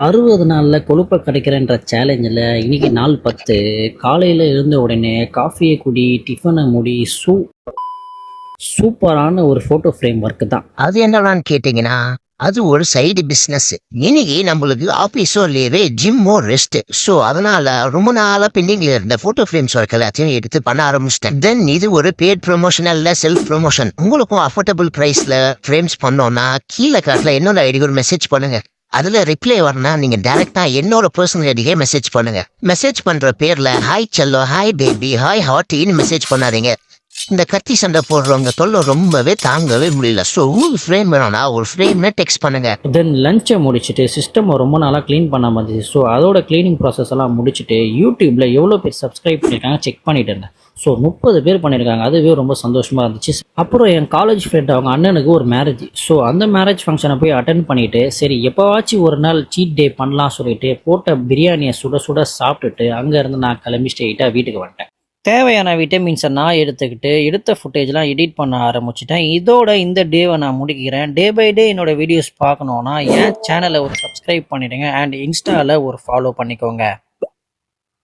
60 நாளில் கொழுப்பை கிடைக்கிறேன்ற சேலஞ்சில் இன்னைக்கு நாள் 10. காலையில் எழுந்த உடனே காஃபியை குடி, டிஃபனை முடி, சூப்பரான ஒரு ஃபோட்டோ ஃப்ரேம் ஒர்க்கு தான். அது என்னடான்னு கேட்டீங்கன்னா, அது ஒரு சைடு பிஸ்னஸ். இன்னைக்கு நம்மளுக்கு ஆஃபீஸோ லீவு, ஜிம்மோ ரெஸ்ட். ஸோ அதனால ரொம்ப நாளாக பெண்டிங்ல இருந்த ஃபோட்டோ ஃப்ரேம்ஸ் ஒர்க் எல்லாத்தையும் எடுத்து பண்ண ஆரம்பிச்சிட்டேன். தென் இது ஒரு பேட் ப்ரொமோஷன் அல்ல, செல்ஃப் ப்ரொமோஷன். உங்களுக்கும் அஃபோர்டபுள் ப்ரைஸில் ஃப்ரேம்ஸ் பண்ணோன்னா கீழே காட்டில் என்னோட ஐடிக்கு ஒரு மெசேஜ் பண்ணுங்க. அதில் ரிப்ளை வரனா நீங்கள் டேரெக்டாக என்னோட பர்சனல் ஐடிக்கே மெசேஜ் பண்ணுங்க. மெசேஜ் பண்ணுற பேரில் ஹாய் செல்லோ, ஹாய் பேபி, ஹாய் ஹாட்டின்னு மெசேஜ் பண்ணாதீங்க. இந்த கத்தி சண்டை போடுறவங்க தொல்லை ரொம்பவே தாங்கவே முடியல. ஸோ உங்களுக்கு ஃப்ரேம் வேணும்னா ஒரு ஃப்ரேம்னு டெக்ஸ்ட் பண்ணுங்க. தென் லஞ்சை முடிச்சுட்டு சிஸ்டம் ரொம்ப நாளாக க்ளீன் பண்ணாமல் இருந்துச்சு. ஸோ அதோட க்ளீனிங் ப்ராசஸ் எல்லாம் முடிச்சுட்டு யூடியூப்பில் எவ்வளோ பேர் சப்ஸ்கிரைப் பண்ணியிருக்காங்க செக் பண்ணிட்டு இருந்தேன். ஸோ 30 பேர் பண்ணியிருக்காங்க. அதுவே ரொம்ப சந்தோஷமாக இருந்துச்சு. அப்புறம் என் காலேஜ் ஃப்ரெண்ட் அவங்க அண்ணனுக்கு ஒரு மேரேஜ். ஸோ அந்த மேரேஜ் ஃபங்க்ஷனை போய் அட்டன் பண்ணிவிட்டு சரி எப்போவாச்சும் ஒரு நாள் சீட் டே பண்ணலாம் சொல்லிட்டு போட்ட பிரியாணியை சுட சுட சாப்பிட்டுட்டு அங்கேருந்து நான் கிளம்பி ஸ்ட்ரெயிட்டாக வீட்டுக்கு வந்துட்டேன். தேவையான விட்டமின்ஸை நான் எடுத்துக்கிட்டு எடுத்த ஃபுட்டேஜ்லாம் எடிட் பண்ண ஆரம்பிச்சிட்டேன். இதோட இந்த டேவை நான் முடிக்கிறேன். டே பை டே என்னோட வீடியோஸ் பார்க்கணுன்னா என் சேனலை ஒரு சப்ஸ்கிரைப் பண்ணிடுங்க அண்ட் இன்ஸ்டாவில் ஒரு ஃபாலோ பண்ணிக்கோங்க.